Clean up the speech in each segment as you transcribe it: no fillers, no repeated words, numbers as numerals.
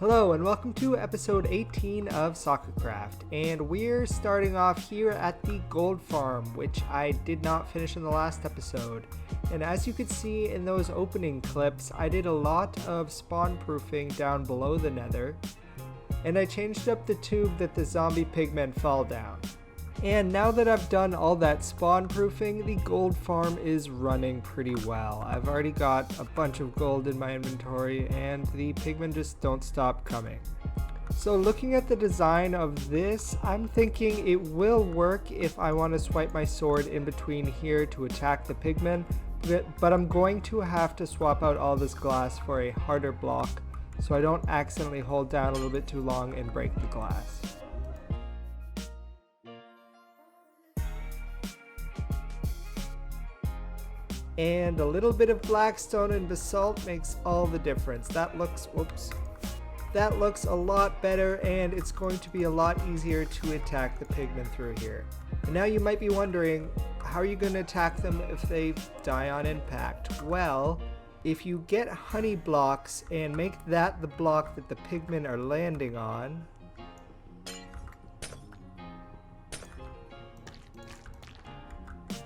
Hello and welcome to episode 18 of Soccercraft, and we're starting off here at the gold farm, which I did not finish in the last episode. And as you could see in those opening clips, I did a lot of spawn proofing down below the nether, and I changed up the tube that the zombie pigmen fall down. And now that I've done all that spawn proofing, the gold farm is running pretty well. I've already got a bunch of gold in my inventory and the pigmen just don't stop coming. So looking at the design of this, I'm thinking it will work if I want to swipe my sword in between here to attack the pigmen, but I'm going to have to swap out all this glass for a harder block so I don't accidentally hold down a little bit too long and break the glass. And a little bit of blackstone and basalt makes all the difference. That looks a lot better, and it's going to be a lot easier to attack the pigmen through here. And now you might be wondering, how are you going to attack them if they die on impact? Well, if you get honey blocks and make that the block that the pigmen are landing on,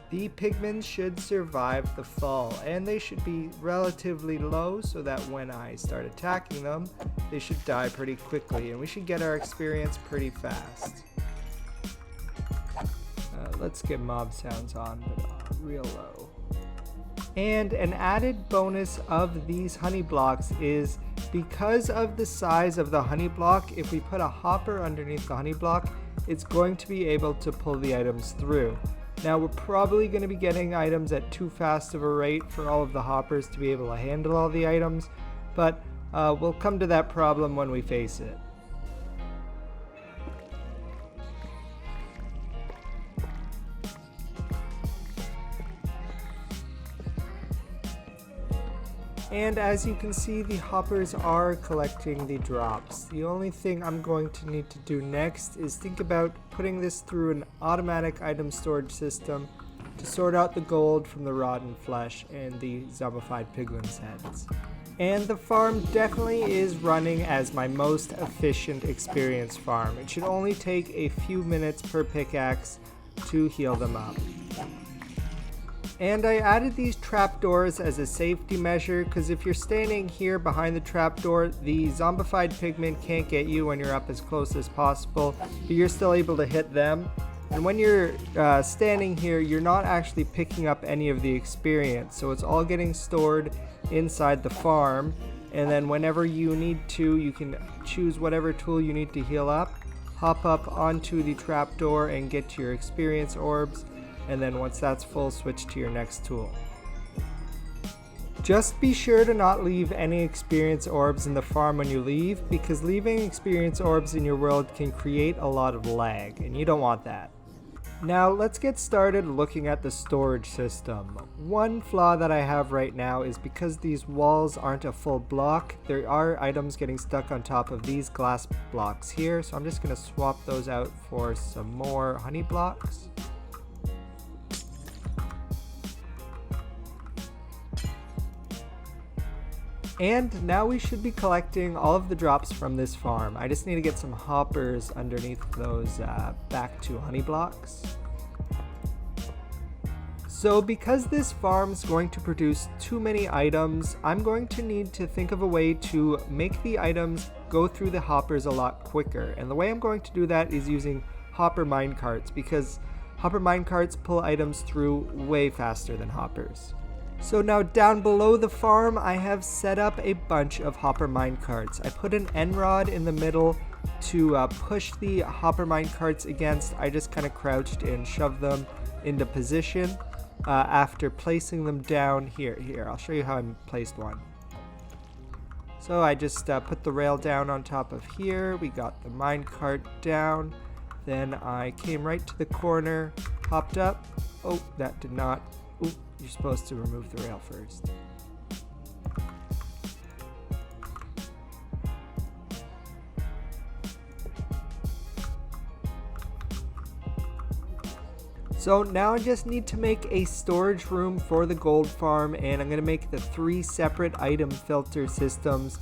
the pigmen should survive the fall, and they should be relatively low so that when I start attacking them, they should die pretty quickly, and we should get our experience pretty fast. Let's get mob sounds on, but real low. And an added bonus of these honey blocks is because of the size of the honey block, if we put a hopper underneath the honey block, it's going to be able to pull the items through. Now we're probably going to be getting items at too fast of a rate for all of the hoppers to be able to handle all the items, but we'll come to that problem when we face it. And as you can see, the hoppers are collecting the drops. The only thing I'm going to need to do next is think about putting this through an automatic item storage system to sort out the gold from the rotten flesh and the zombified piglins' heads. And the farm definitely is running as my most efficient experience farm. It should only take a few minutes per pickaxe to heal them up. And I added these trapdoors as a safety measure, because if you're standing here behind the trapdoor, the zombified pigmen can't get you when you're up as close as possible, but you're still able to hit them. And when you're standing here, you're not actually picking up any of the experience, so it's all getting stored inside the farm, and then whenever you need to, you can choose whatever tool you need to heal up, hop up onto the trapdoor and get to your experience orbs, and then once that's full, switch to your next tool. Just be sure to not leave any experience orbs in the farm when you leave, because leaving experience orbs in your world can create a lot of lag, and you don't want that. Now let's get started looking at the storage system. One flaw that I have right now is because these walls aren't a full block, there are items getting stuck on top of these glass blocks here, so I'm just going to swap those out for some more honey blocks. And now we should be collecting all of the drops from this farm. I just need to get some hoppers underneath those back to honey blocks. So because this farm's going to produce too many items, I'm going to need to think of a way to make the items go through the hoppers a lot quicker. And the way I'm going to do that is using hopper minecarts, because hopper minecarts pull items through way faster than hoppers. So now down below the farm, I have set up a bunch of hopper minecarts. I put an end rod in the middle to push the hopper minecarts against. I just kind of crouched and shoved them into position after placing them down here. I'll show you how I placed one. So I just put the rail down on top of here. We got the minecart down. Then I came right to the corner, hopped up. Oh, that did not. Ooh, you're supposed to remove the rail first. So now I just need to make a storage room for the gold farm, and I'm going to make the 3 separate item filter systems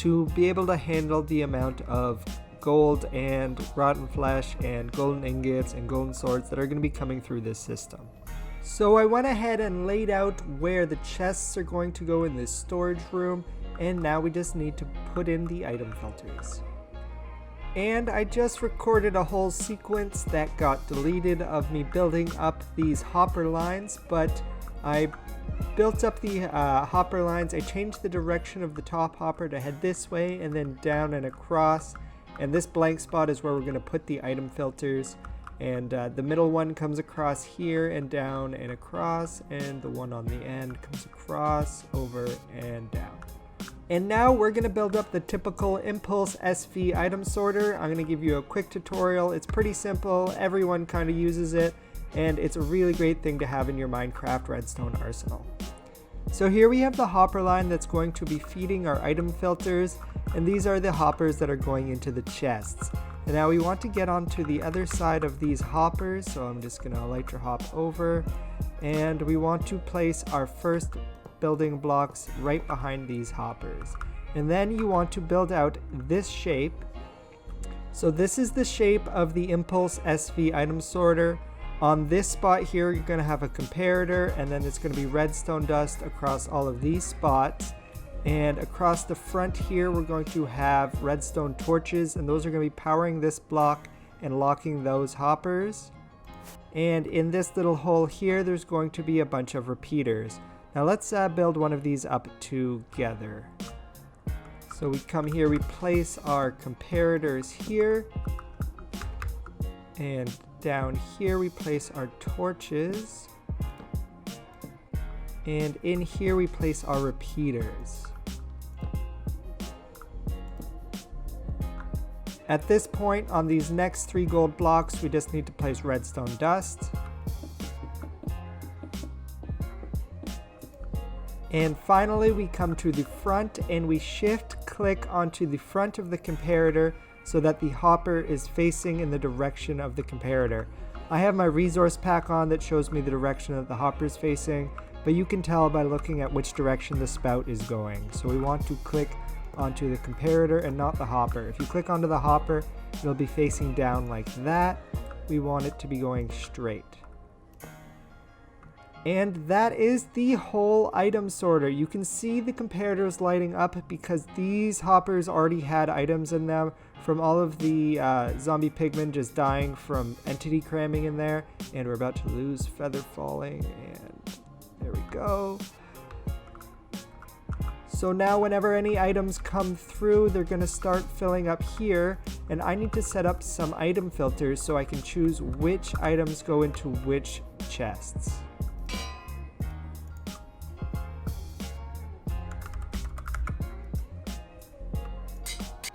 to be able to handle the amount of gold and rotten flesh and golden ingots and golden swords that are going to be coming through this system. So I went ahead and laid out where the chests are going to go in this storage room, and now we just need to put in the item filters. And I just recorded a whole sequence that got deleted of me building up these hopper lines, but I built up the hopper lines. I changed the direction of the top hopper to head this way and then down and across, and this blank spot is where we're going to put the item filters, and the middle one comes across here and down and across, and the one on the end comes across, over, and down. And now we're going to build up the typical Impulse SV item sorter. I'm going to give you a quick tutorial. It's pretty simple, everyone kind of uses it, and it's a really great thing to have in your Minecraft redstone arsenal. So here we have the hopper line that's going to be feeding our item filters, and these are the hoppers that are going into the chests. And now we want to get onto the other side of these hoppers, so I'm just going to elytra hop over, and we want to place our first building blocks right behind these hoppers. And then you want to build out this shape. So this is the shape of the Impulse SV item sorter. On this spot here, you're going to have a comparator, and then it's going to be redstone dust across all of these spots. And across the front here, we're going to have redstone torches, and those are going to be powering this block and locking those hoppers. And in this little hole here, there's going to be a bunch of repeaters. Now let's build one of these up together. So we come here, we place our comparators here, and down here we place our torches, and in here we place our repeaters. At this point, on these next 3 gold blocks, we just need to place redstone dust. And finally, we come to the front and we shift click onto the front of the comparator so that the hopper is facing in the direction of the comparator. I have my resource pack on that shows me the direction that the hopper is facing, but you can tell by looking at which direction the spout is going. So we want to click onto the comparator and not the hopper. If you click onto the hopper, it'll be facing down like that. We want it to be going straight. And that is the whole item sorter. You can see the comparators lighting up because these hoppers already had items in them from all of the zombie pigmen just dying from entity cramming in there. And we're about to lose feather falling, and there we go. So now whenever any items come through, they're going to start filling up here, and I need to set up some item filters so I can choose which items go into which chests.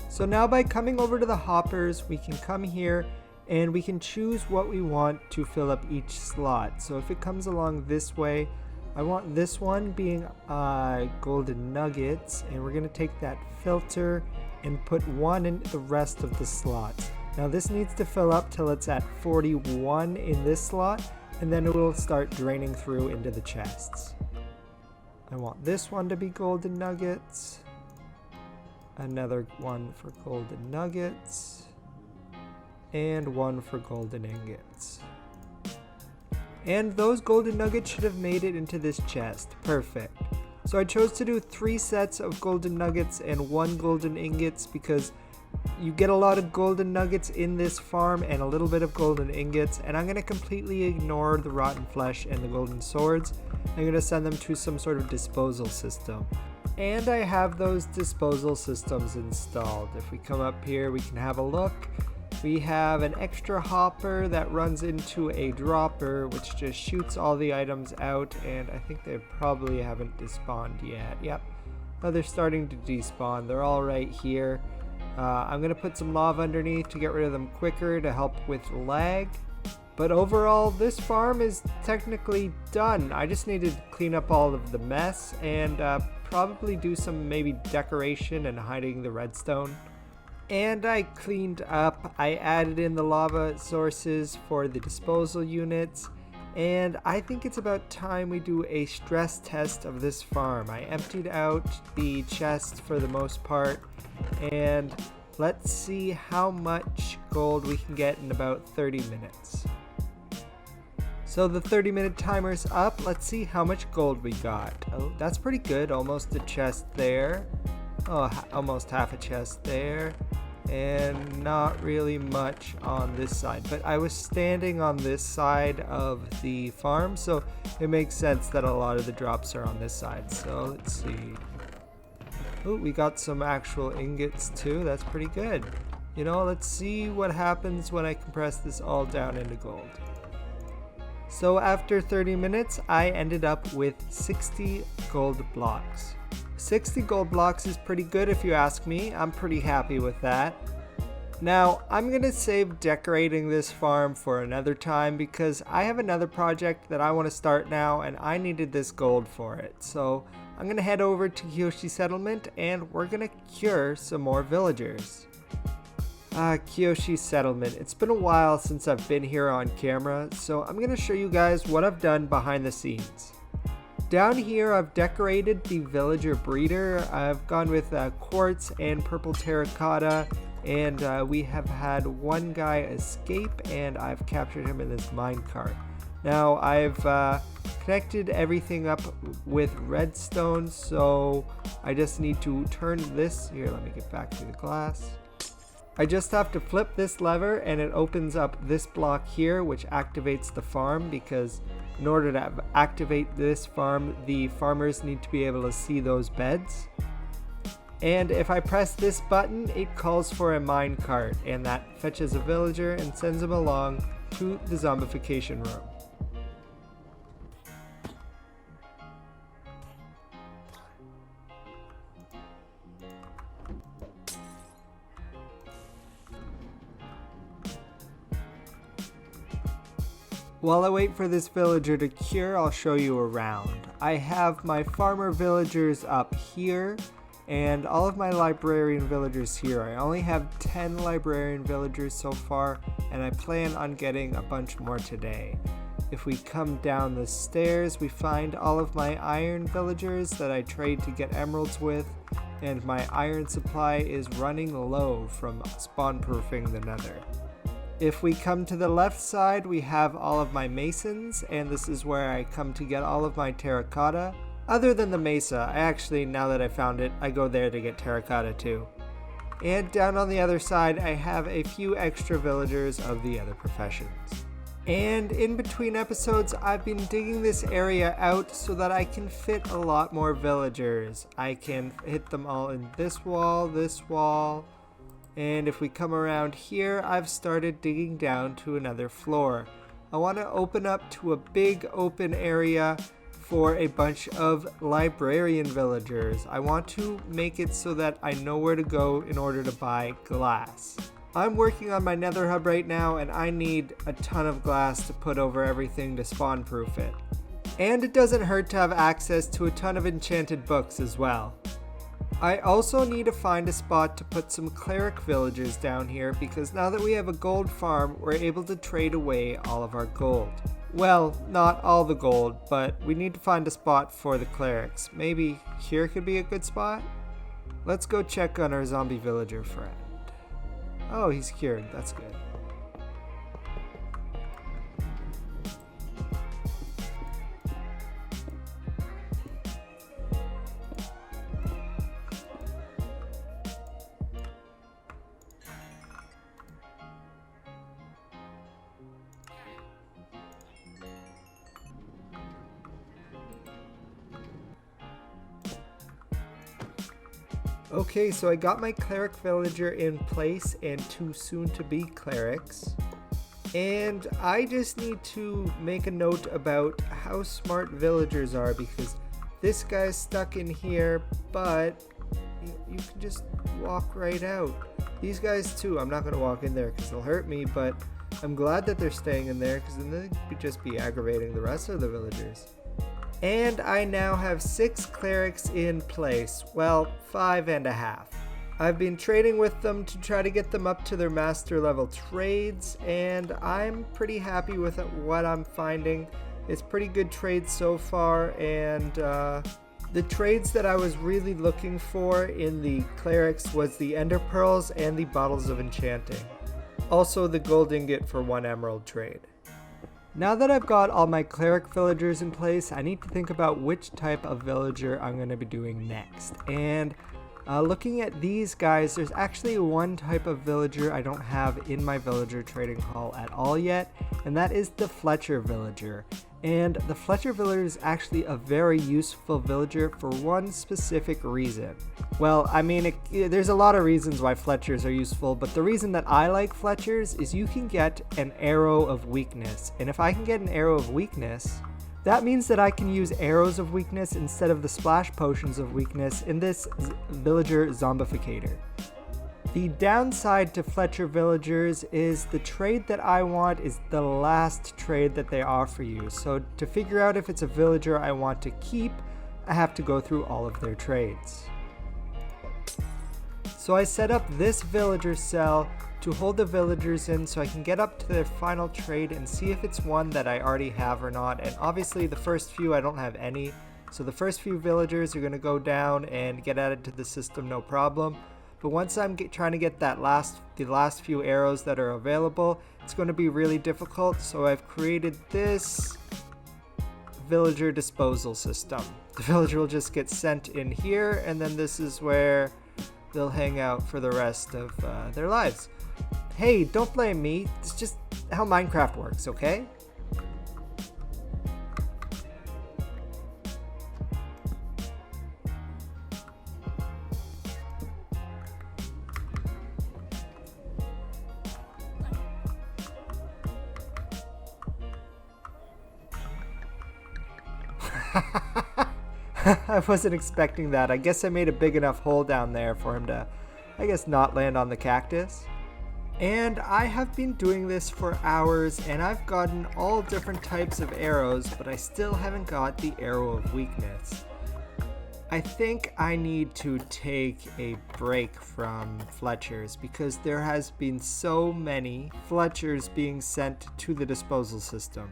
So now by coming over to the hoppers, we can come here and we can choose what we want to fill up each slot. So if it comes along this way, I want this one being golden nuggets, and we're gonna take that filter and put 1 in the rest of the slots. Now this needs to fill up till it's at 41 in this slot, and then it will start draining through into the chests. I want this one to be golden nuggets. Another one for golden nuggets, and one for golden ingots. And those golden nuggets should have made it into this chest. Perfect. So I chose to do 3 sets of golden nuggets and 1 golden ingots because you get a lot of golden nuggets in this farm and a little bit of golden ingots, and I'm going to completely ignore the rotten flesh and the golden swords. I'm going to send them to some sort of disposal system. And I have those disposal systems installed. If we come up here, we can have a look. We have an extra hopper that runs into a dropper, which just shoots all the items out, and I think they probably haven't despawned yet. Yep. Oh, they're starting to despawn. They're all right here. I'm going to put some lava underneath to get rid of them quicker to help with lag. But overall, this farm is technically done. I just need to clean up all of the mess and probably do some maybe decoration and hiding the redstone. And I cleaned up, I added in the lava sources for the disposal units, And I think it's about time we do a stress test of this farm. I emptied out the chest for the most part, and let's see how much gold we can get in about 30 minutes. So the 30-minute timer's up. Let's see how much gold we got. Oh, that's pretty good. Almost a chest there. Oh, almost half a chest there. And not really much on this side. But I was standing on this side of the farm, so it makes sense that a lot of the drops are on this side. So let's see. Oh, we got some actual ingots too. That's pretty good. You know, let's see what happens when I compress this all down into gold. So after 30 minutes, I ended up with 60 gold blocks. 60 gold blocks is pretty good if you ask me. I'm pretty happy with that. Now, I'm going to save decorating this farm for another time because I have another project that I want to start now and I needed this gold for it. So I'm going to head over to Kyoshi Settlement and we're going to cure some more villagers. Kyoshi Settlement. It's been a while since I've been here on camera, so I'm going to show you guys what I've done behind the scenes. Down here I've decorated the villager breeder. I've gone with quartz and purple terracotta, and we have had one guy escape and I've captured him in this minecart. Now I've connected everything up with redstone, so I just need to turn this here. Let me get back to the glass. I just have to flip this lever and it opens up this block here, which activates the farm, because in order to activate this farm, the farmers need to be able to see those beds. And if I press this button, it calls for a minecart, and that fetches a villager and sends him along to the zombification room. While I wait for this villager to cure, I'll show you around. I have my farmer villagers up here and all of my librarian villagers here. I only have 10 librarian villagers so far, and I plan on getting a bunch more today. If we come down the stairs, we find all of my iron villagers that I trade to get emeralds with, and my iron supply is running low from spawn-proofing the nether. If we come to the left side, we have all of my masons, and this is where I come to get all of my terracotta. Other than the mesa, I actually, now that I found it, I go there to get terracotta too. And down on the other side, I have a few extra villagers of the other professions. And in between episodes, I've been digging this area out so that I can fit a lot more villagers. I can hit them all in this wall, and if we come around here, I've started digging down to another floor. I want to open up to a big open area for a bunch of librarian villagers. I want to make it so that I know where to go in order to buy glass. I'm working on my nether hub right now, and I need a ton of glass to put over everything to spawn proof it. And it doesn't hurt to have access to a ton of enchanted books as well. I also need to find a spot to put some cleric villagers down here, because now that we have a gold farm, we're able to trade away all of our gold. Well, not all the gold, but we need to find a spot for the clerics. Maybe here could be a good spot? Let's go check on our zombie villager friend. Oh, he's cured. That's good. Okay, so I got my cleric villager in place and two soon-to-be clerics. And I just need to make a note about how smart villagers are, because this guy's stuck in here, but you can just walk right out. These guys too, I'm not going to walk in there because they'll hurt me, but I'm glad that they're staying in there because then they could just be aggravating the rest of the villagers. And I now have 6 clerics in place. Well, 5.5. I've been trading with them to try to get them up to their master level trades, and I'm pretty happy with what I'm finding. It's pretty good trades so far, and the trades that I was really looking for in the Clerics was the Ender Pearls and the Bottles of Enchanting. Also the Gold Ingot for 1 Emerald trade. Now that I've got all my Cleric villagers in place, I need to think about which type of villager I'm going to be doing next. And looking at these guys, there's actually one type of villager I don't have in my villager trading hall at all yet, and that is the Fletcher villager. And the Fletcher villager is actually a very useful villager for one specific reason. Well, I mean, there's a lot of reasons why Fletchers are useful, but the reason that I like Fletchers is you can get an arrow of weakness. And if I can get an arrow of weakness, that means that I can use arrows of weakness instead of the splash potions of weakness in this villager zombificator. The downside to Fletcher villagers is the trade that I want is the last trade that they offer you. So to figure out if it's a villager I want to keep, I have to go through all of their trades. So I set up this villager cell to hold the villagers in so I can get up to their final trade and see if it's one that I already have or not. And obviously the first few I don't have any. So the first few villagers are going to go down and get added to the system, no problem. But once I'm trying to get the last few arrows that are available, it's going to be really difficult. So I've created this villager disposal system. The villager will just get sent in here, and then this is where they'll hang out for the rest of their lives. Hey, don't blame me. It's just how Minecraft works, okay? I wasn't expecting that. I guess I made a big enough hole down there for him to, I guess, not land on the cactus. And I have been doing this for hours, and I've gotten all different types of arrows, but I still haven't got the arrow of weakness. I think I need to take a break from Fletchers because there has been so many Fletchers being sent to the disposal system.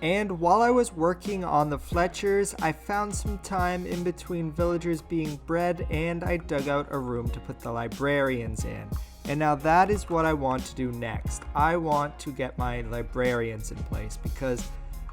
And while I was working on the Fletchers, I found some time in between villagers being bred, and I dug out a room to put the librarians in. And now that is what I want to do next. I want to get my librarians in place because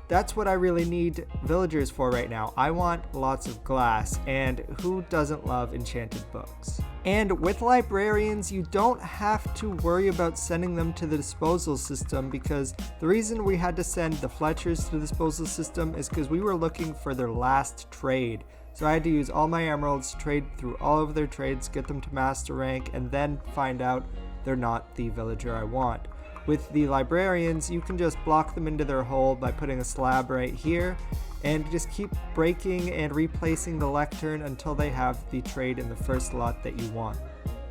that's what I really need villagers for right now. I want lots of glass, and who doesn't love enchanted books? And with librarians, you don't have to worry about sending them to the disposal system, because the reason we had to send the Fletchers to the disposal system is because we were looking for their last trade. So I had to use all my emeralds, trade through all of their trades, get them to master rank, and then find out they're not the villager I want. With the librarians, you can just block them into their hole by putting a slab right here, and just keep breaking and replacing the lectern until they have the trade in the first lot that you want.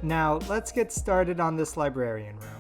Now, let's get started on this librarian room.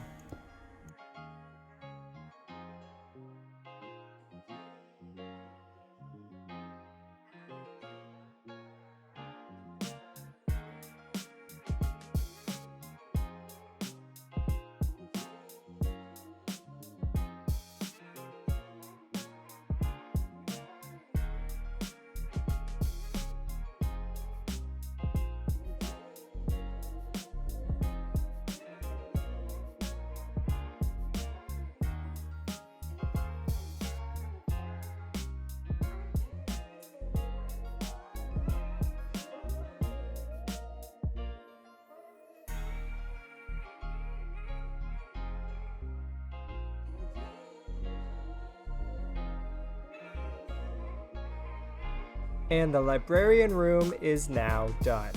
And the librarian room is now done.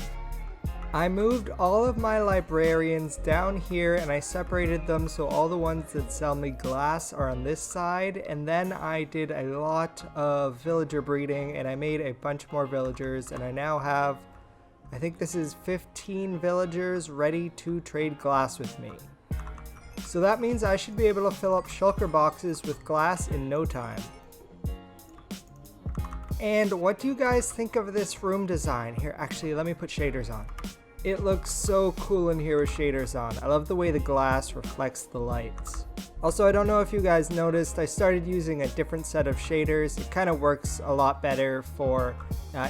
I moved all of my librarians down here, and I separated them so all the ones that sell me glass are on this side, and then I did a lot of villager breeding, and I made a bunch more villagers, and I now have, I think this is 15 villagers ready to trade glass with me. So that means I should be able to fill up shulker boxes with glass in no time. And what do you guys think of this room design? Here, actually, let me put shaders on. It looks so cool in here with shaders on. I love the way the glass reflects the lights. Also, I don't know if you guys noticed, I started using a different set of shaders. It kind of works a lot better for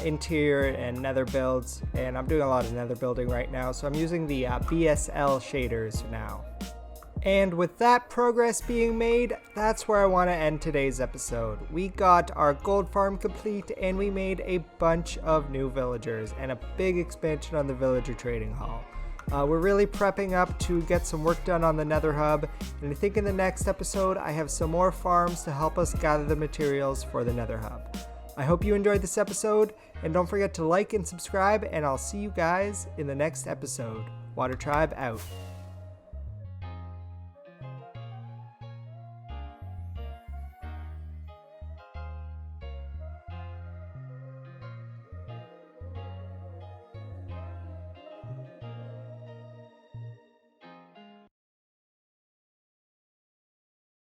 interior and nether builds, and I'm doing a lot of nether building right now, so I'm using the BSL shaders now. And with that progress being made, that's where I want to end today's episode. We got our gold farm complete, and we made a bunch of new villagers and a big expansion on the villager trading hall. We're really prepping up to get some work done on the nether hub, and I think in the next episode I have some more farms to help us gather the materials for the nether hub. I hope you enjoyed this episode, and don't forget to like and subscribe, and I'll see you guys in the next episode. Water Tribe out.